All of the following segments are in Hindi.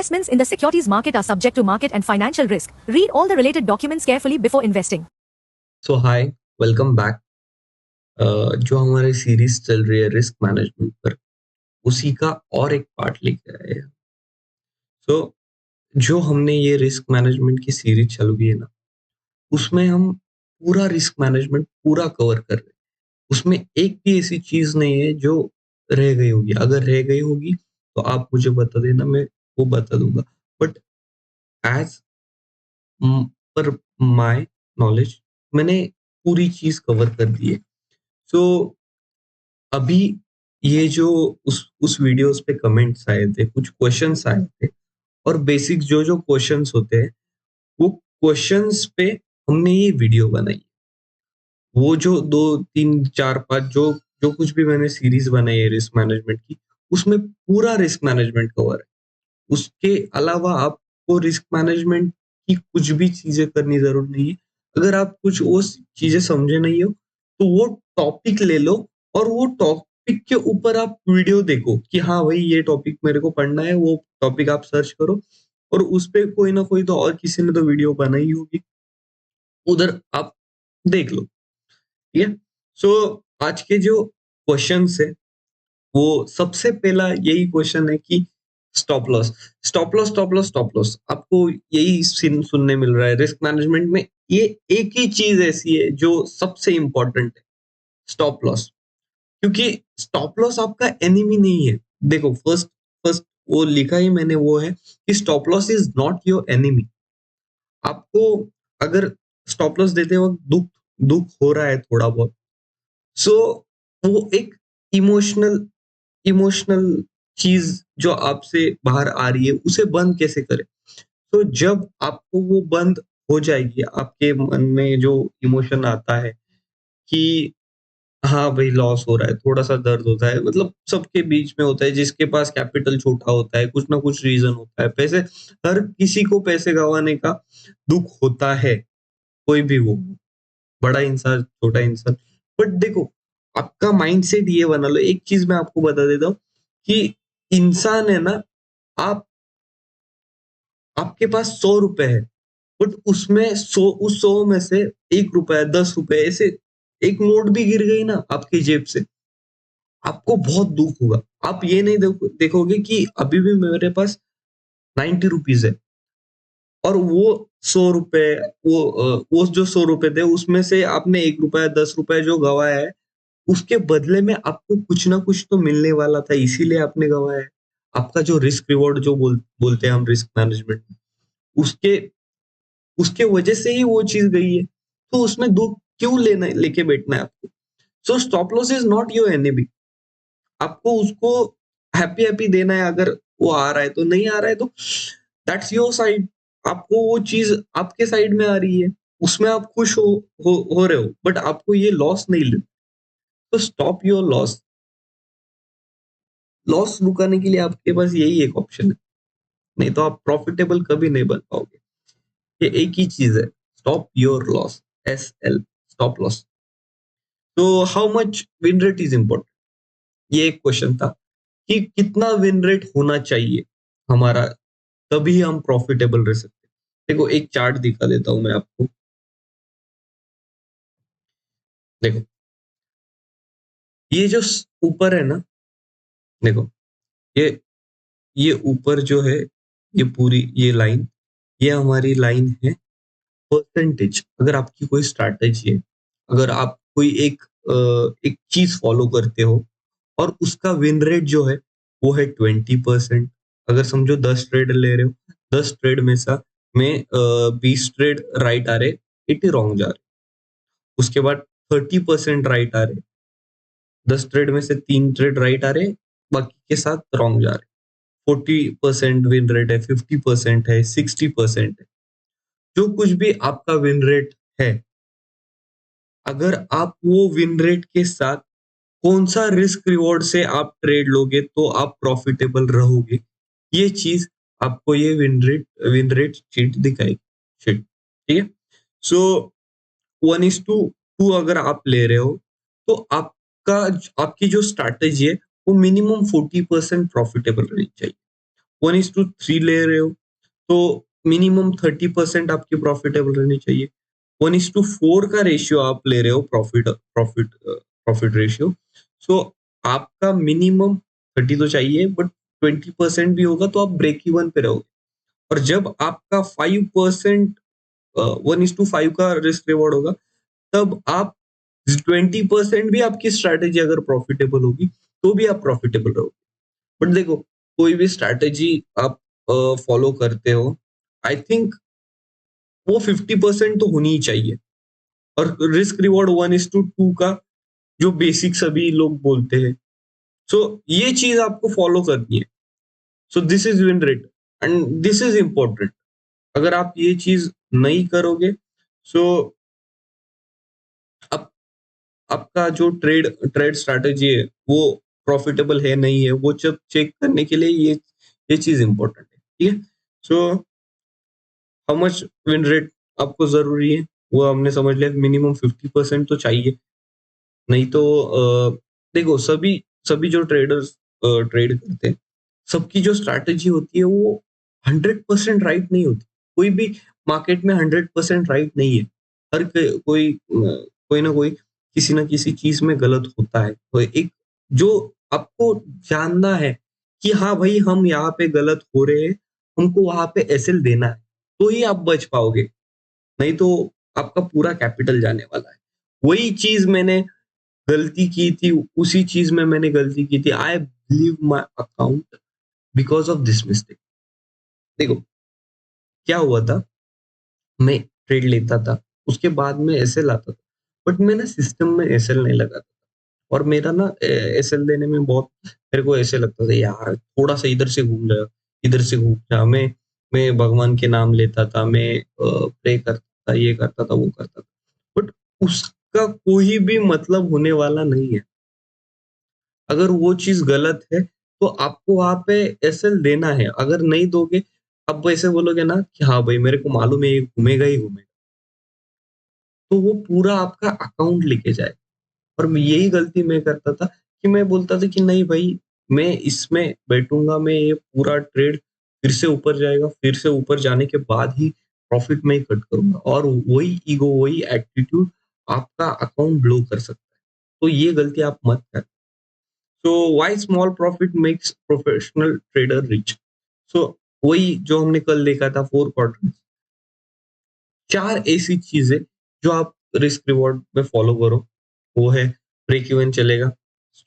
Investments in the securities market are subject to market and financial risk. Read all the related documents carefully before investing. So hi, welcome back. जो हमारी सीरीज चल रही है रिस्क मैनेजमेंट पर, उसी का और एक पार्ट लेके आए हैं। सो जो हमने ये रिस्क मैनेजमेंट की सीरीज चल गई है ना, उसमें हम पूरा रिस्क मैनेजमेंट पूरा कवर कर रहे हैं। उसमें एक भी ऐसी चीज नहीं है जो रह गई होगी। अगर रह गई होगी तो आप मुझे बता देना, मैं वो बता दूंगा। But as per my knowledge, मैंने पूरी चीज कवर कर दी है। सो अभी ये जो उस वीडियोस पे कमेंट्स आए थे, कुछ क्वेश्चंस आए थे, और बेसिक जो जो क्वेश्चंस होते हैं, वो क्वेश्चंस पे हमने ये वीडियो बनाई। वो जो 2 3 4 5 जो जो कुछ भी मैंने सीरीज बनाई है रिस्क मैनेजमेंट की, उसमें पूरा रिस्क मैनेजमेंट कवर है। उसके अलावा आपको रिस्क मैनेजमेंट की कुछ भी चीजें करनी जरूर नहीं है। अगर आप कुछ वो चीजें समझे नहीं हो, तो वो टॉपिक ले लो और वो टॉपिक के ऊपर आप वीडियो देखो कि हाँ भाई, ये टॉपिक मेरे को पढ़ना है। वो टॉपिक आप सर्च करो और उस पे कोई ना कोई तो और किसी ने तो वीडियो बनाई होगी, उधर आप देख लो। ठीक है। सो आज के जो क्वेश्चन है, वो सबसे पहला यही क्वेश्चन है कि stop loss, stop loss, stop loss, stop loss. आपको यही सुनने मिल रहा है रिस्क मैनेजमेंट में। ये एक ही चीज ऐसी है जो सबसे इंपॉर्टेंट है, स्टॉप लॉस। क्योंकि स्टॉप लॉस आपका एनिमी नहीं है। देखो, फर्स्ट फर्स्ट वो लिखा ही मैंने वो है कि stop loss is not your enemy. आपको अगर स्टॉप लॉस देते वक्त दुख दुख हो रहा है थोड़ा बहुत, सो वो एक इमोशनल इमोशनल चीज जो आपसे बाहर आ रही है, उसे बंद कैसे करें। तो जब आपको वो बंद हो जाएगी, आपके मन में जो इमोशन आता है कि हाँ भाई, लॉस हो रहा है, थोड़ा सा दर्द होता है, मतलब सबके बीच में होता है। जिसके पास कैपिटल छोटा होता है, कुछ ना कुछ रीजन होता है। पैसे, हर किसी को पैसे गंवाने का दुख होता है, कोई भी हो, बड़ा इंसान, छोटा इंसान। बट देखो, आपका माइंडसेट ये बना लो। एक चीज मैं आपको बता देता हूँ कि इंसान है ना, आप आपके पास 100 रुपए है, बट उसमें उस 100 में से 1 रुपया, 10 रुपए, ऐसे एक नोट भी गिर गई ना आपकी जेब से, आपको बहुत दुख होगा। आप ये नहीं देखोगे कि अभी भी मेरे पास 90 रुपीज है, और वो 100 रुपए, वो जो 100 रुपए थे, उसमें से आपने 1 रुपया, 10 रुपए जो गवाया है, उसके बदले में आपको कुछ ना कुछ तो मिलने वाला था, इसीलिए आपने गंवाया है। आपका जो रिस्क रिवॉर्ड जो बोलते हैं हम रिस्क मैनेजमेंट में, उसके उसके वजह से ही वो चीज गई है। तो उसमें दुख क्यों लेके बैठना है आपको। So stop loss is not your enemy. आपको उसको हैप्पी हैप्पी देना है। अगर वो आ रहा है तो, नहीं आ रहा है तो दैट्स योर साइड। आपको वो चीज आपके साइड में आ रही है, उसमें आप खुश हो रहे हो, बट आपको ये लॉस नहीं ले। तो स्टॉप योर लॉस। लॉस रुकाने के लिए आपके पास यही एक ऑप्शन है, नहीं तो आप प्रॉफिटेबल कभी नहीं बन पाओगे। ये एक ही चीज है, stop your loss, SL, stop loss. तो how much win rate is important, ये एक क्वेश्चन था कि कितना विन रेट होना चाहिए हमारा, तभी हम प्रॉफिटेबल रह सकते हैं। देखो, एक चार्ट दिखा देता हूं मैं आपको। देखो, ये जो ऊपर है ना, देखो, ये ये ऊपर जो है, ये पूरी ये लाइन, ये हमारी लाइन है परसेंटेज। अगर आपकी कोई स्ट्रैटेजी है, अगर आप कोई एक चीज फॉलो करते हो और उसका विन रेट जो है वो है 20%। अगर समझो 10 ट्रेड ले रहे हो, 10 ट्रेड में से में 20 ट्रेड राइट आ रहे, 80 रॉन्ग जा रहे। उसके बाद 30% राइट आ रहे, 10 ट्रेड में से 3 ट्रेड राइट आ रहे, बाकी के साथ रॉन्ग जा रहे। 40% विन रेट है, 50% है, 60% है। जो कुछ भी आपका विन रेट है, अगर आप वो विन रेट के साथ कौन सा रिस्क रिवॉर्ड से आप ट्रेड लोगे तो आप प्रॉफिटेबल रहोगे, ये चीज आपको ये विन रेट शीट दिखाएगी। शीट, ठीक है। सो 1:2 अगर आप ले रहे हो, तो आपकी जो स्ट्रैटेजी है वो मिनिमम 40% प्रॉफिटेबल रहनी चाहिए। 1:3 ले रहे हो, तो मिनिमम 30% आपकी प्रॉफिटेबल रहनी चाहिए। 1:4 का रेशियो आप ले रहे हो प्रॉफिट रेशियो, सो आपका मिनिमम 30 तो चाहिए, बट 20% भी होगा तो आप ब्रेक इवन पे रहोगे। और जब आपका 5% 1:5 का रिस्क रिवॉर्ड होगा, तब आप 20% भी आपकी स्ट्रैटेजी अगर प्रॉफिटेबल होगी, तो भी आप प्रॉफिटेबल रहोगे। बट देखो, कोई भी स्ट्रैटेजी आप फॉलो करते हो, आई थिंक वो 50% तो होनी ही चाहिए। और रिस्क रिवॉर्ड 1:2 का जो बेसिक सभी लोग बोलते हैं, सो ये चीज आपको फॉलो करनी है। So this is win rate and this is important. अगर आप ये चीज नहीं करोगे, सो आप आपका जो ट्रेड ट्रेड स्ट्रैटेजी है वो प्रॉफिटेबल है नहीं है, वो जब चेक करने के लिए ये चीज इंपॉर्टेंट है, ठीक है। So how much win rate आपको जरूरी है, वो हमने समझ लिया, मिनिमम 50% तो चाहिए। नहीं तो देखो, सभी सभी जो ट्रेडर्स ट्रेड करते हैं, सबकी जो स्ट्रैटेजी होती है वो 100% राइट नहीं होती। कोई भी मार्केट में 100% राइट नहीं है। हर कोई ना कोई किसी ना किसी चीज में गलत होता है। तो एक जो आपको जानना है कि हाँ भाई, हम यहाँ पे गलत हो रहे हैं, हमको वहां पे एसएल देना है, तो ही आप बच पाओगे। नहीं तो आपका पूरा कैपिटल जाने वाला है। वही चीज मैंने गलती की थी, उसी चीज में मैंने गलती की थी। I leave my account because of this mistake. देखो, क्या हुआ था, मैं ट्रेड लेता था, उसके बाद में एसएल आता था, बट मैं ना सिस्टम में एसएल नहीं लगाता था। और मेरा ना एसएल देने में बहुत मेरे को ऐसे लगता था, यार थोड़ा सा इधर से घूम जा, इधर से घूम जा। मैं भगवान के नाम लेता था, मैं प्रे करता था, ये करता था, वो करता था, बट उसका कोई भी मतलब होने वाला नहीं है। अगर वो चीज गलत है, तो आपको वहां पे एसएल देना है। अगर नहीं दोगे, आप ऐसे बोलोगे ना कि हाँ भाई, मेरे को मालूम है ये घूमेगा ही घूमेगा, तो वो पूरा आपका अकाउंट लेके जाए। और यही गलती मैं करता था कि मैं बोलता था कि नहीं भाई, मैं इसमें बैठूंगा, मैं ये पूरा ट्रेड फिर से ऊपर जाएगा, फिर से ऊपर जाने के बाद ही प्रॉफिट में ही कट करूंगा। और वही ईगो, वही एटीट्यूड आपका अकाउंट ब्लो कर सकता है। तो ये गलती आप मत कर। So why small profit makes professional trader rich. So वही जो हमने कल देखा था, 4 क्वार्टर, 4 ऐसी चीजें जो आप रिस्क रिवॉर्ड में फॉलो करो। वो है, ब्रेक इवन चलेगा,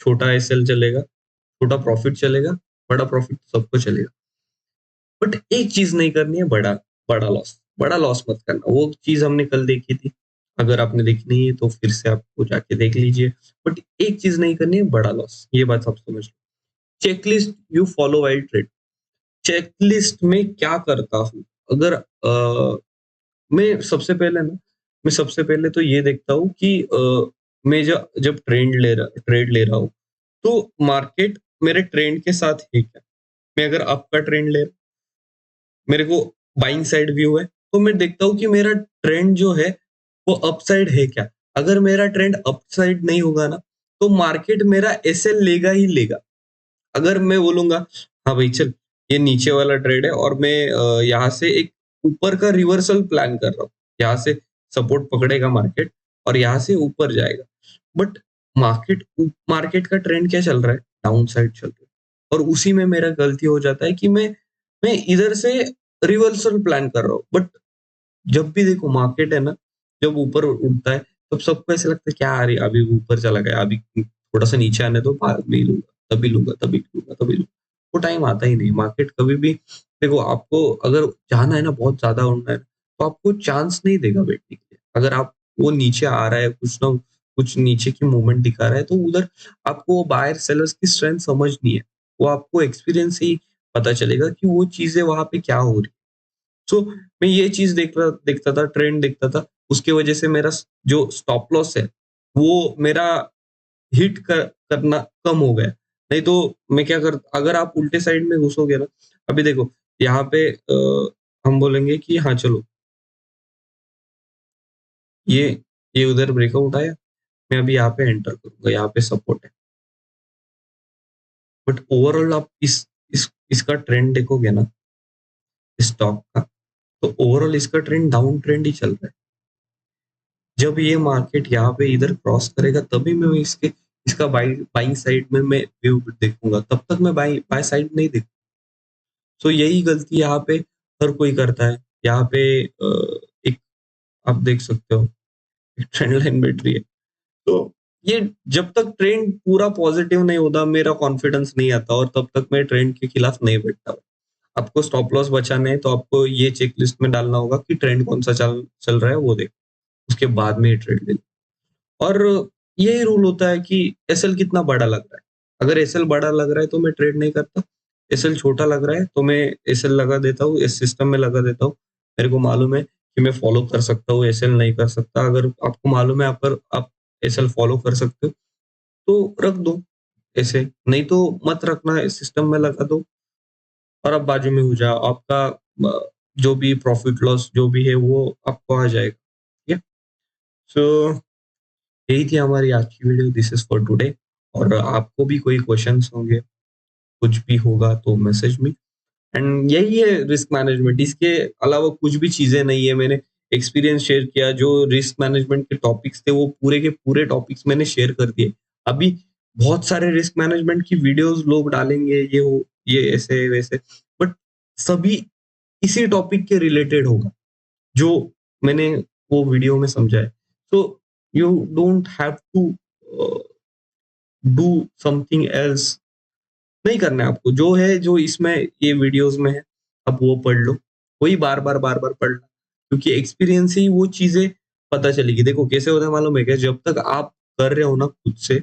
छोटा एसएल चलेगा, छोटा प्रॉफिट चलेगा, बड़ा प्रॉफिट सबको चलेगा। बट एक चीज नहीं करनी है, बड़ा बड़ा लॉस। बड़ा लॉस मत करना। वो चीज हमने कल देखी थी। अगर आपने देखी नहीं है तो फिर से आपको जाके देख लीजिए। बट एक चीज नहीं करनी है, बड़ा लॉस। ये बात आप समझ लो। Checklist you follow while trade. Checklist में क्या करता हूँ, अगर मैं सबसे पहले तो ये देखता हूँ कि मैं जब ट्रेड ले रहा हूँ, तो मार्केट मेरे ट्रेंड के साथ है क्या। मैं अगर अप का ट्रेंड ले, मेरे को बाइंग साइड व्यू है, तो मैं देखता हूँ कि मेरा ट्रेंड जो है वो अप साइड है क्या। अगर मेरा ट्रेंड अप साइड नहीं होगा ना, तो मार्केट मेरा एसएल लेगा ही लेगा। अगर मैं बोलूंगा हाँ भाई चल, ये नीचे वाला ट्रेड है और मैं यहाँ से एक ऊपर का रिवर्सल प्लान कर रहा हूँ, यहाँ से सपोर्ट पकड़ेगा मार्केट और यहाँ से ऊपर जाएगा। बट मार्केट का ट्रेंड क्या चल रहा है, डाउन साइड चल रहा है। और उसी में मेरा गलती हो जाता है कि मैं इधर से रिवर्सल प्लान कर रहा हूँ। बट जब भी देखो मार्केट है ना, जब ऊपर उठता है, तब सबको ऐसा लगता है क्या, अरे अभी ऊपर चला गया, अभी थोड़ा सा नीचे आने दो, बाद में ही लूंगा, तभी लूंगा, तभी लूंगा, तभी लूंगा। वो टाइम आता ही नहीं। मार्केट कभी भी, देखो आपको अगर जाना है ना, बहुत ज्यादा उड़ना है, तो आपको चांस नहीं देगा बैठने के लिए। अगर आप वो नीचे आ रहा है, कुछ ना कुछ नीचे की मूवमेंट दिखा रहा है, तो उधर आपको वो बायर सेलर्स की स्ट्रेंथ समझनी है। वो आपको एक्सपीरियंस से ही पता चलेगा कि वो चीजें वहां पे क्या हो रही। सो मैं ये चीज देखता था, ट्रेंड देखता था। उसकी वजह से मेरा जो स्टॉप लॉस है, वो मेरा करना कम हो गया। नहीं तो मैं क्या कर, अगर आप उल्टे साइड में घुसोगे ना, अभी देखो यहाँ पे हम बोलेंगे कि हाँ चलो, ये ये उधर ब्रेकआउट आया, मैं अभी यहाँ पे एंटर करूंगा, यहाँ पे सपोर्ट है। बट ओवरऑल आप इसका ट्रेंड देखोगे ना स्टॉक का, तो ओवरऑल इसका ट्रेंड डाउन ट्रेंड ही चल रहा है। जब ये मार्केट यहाँ पे इधर क्रॉस करेगा तभी मैं इसका बाइंग साइड में मैं व्यू देखूंगा, तब तक मैं बाय साइड नहीं देखूंगा। तो यही गलती यहाँ पे हर कोई करता है। यहाँ पे एक आप देख सकते हो एक ट्रेंड लाइन बैठ रही है, तो ये जब तक ट्रेंड पूरा पॉजिटिव नहीं होता मेरा कॉन्फिडेंस नहीं आता, और तब तक मैं ट्रेंड के खिलाफ नहीं बैठता। आपको स्टॉप लॉस बचाना है तो आपको ये चेक लिस्ट में डालना होगा कि ट्रेंड कौन सा चल चल रहा है वो देख, उसके बाद में ये ट्रेड ले लो। और यही रूल होता है कि एसएल कितना बड़ा लग रहा है। अगर एसएल बड़ा लग रहा है तो मैं ट्रेड नहीं करता, एसएल छोटा लग रहा है तो मैं एसएल लगा देता हूँ, इस सिस्टम में लगा देता हूँ। मेरे को मालूम है कि मैं फॉलो कर सकता हूँ, एसएल नहीं कर सकता। अगर आपको मालूम है आप एसएल फॉलो कर सकते हो तो रख दो ऐसे, नहीं तो मत रखना, इस सिस्टम में लगा दो और आप बाजू में हो जाओ। आपका जो भी प्रॉफिट लॉस जो भी है वो आपको आ जाएगा। ठीक है, सो यही थी हमारी आज की video, this is for today. और आपको भी कोई क्वेश्चंस होंगे, कुछ भी होगा तो मैसेज मी। एंड यही है रिस्क मैनेजमेंट, इसके अलावा कुछ भी चीजें नहीं है। मैंने एक्सपीरियंस शेयर किया, जो रिस्क मैनेजमेंट के टॉपिक्स थे वो पूरे के पूरे टॉपिक्स मैंने शेयर कर दिए। अभी बहुत सारे रिस्क मैनेजमेंट की वीडियोस लोग डालेंगे, ये ऐसे वैसे, बट सभी इसी टॉपिक के रिलेटेड होगा जो मैंने वो वीडियो में समझा है। So you don't have to do something else, नहीं करना है आपको। जो है जो इसमें ये वीडियोस में है आप वो पढ़ लो, वही बार बार पढ़ना, क्योंकि एक्सपीरियंस ही वो चीजें पता चलेगी। देखो कैसे होता है मालूम है क्या, जब तक आप कर रहे हो ना खुद से,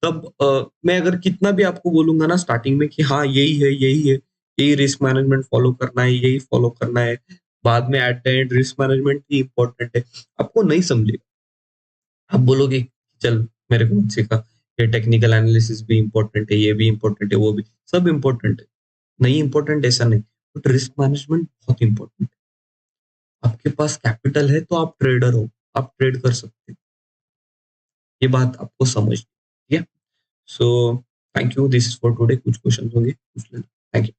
तब मैं अगर कितना भी आपको बोलूंगा ना स्टार्टिंग में कि हाँ यही रिस्क मैनेजमेंट फॉलो करना है, यही फॉलो करना है, बाद में at the end risk management he important है, आपको नहीं समझेगा। आप बोलोगे चल मेरे को मत सिखा, ये टेक्निकल एनालिसिस भी इंपॉर्टेंट है, ये भी इंपॉर्टेंट है, वो भी सब इंपॉर्टेंट है। नहीं इंपॉर्टेंट ऐसा नहीं, बट रिस्क मैनेजमेंट बहुत इंपॉर्टेंट है। आपके पास कैपिटल है तो आप ट्रेडर हो, आप ट्रेड कर सकते हो, ये बात आपको समझ, ठीक है। So thank you, this is for today. कुछ क्वेश्चन होंगे पूछ लेना। Thank you.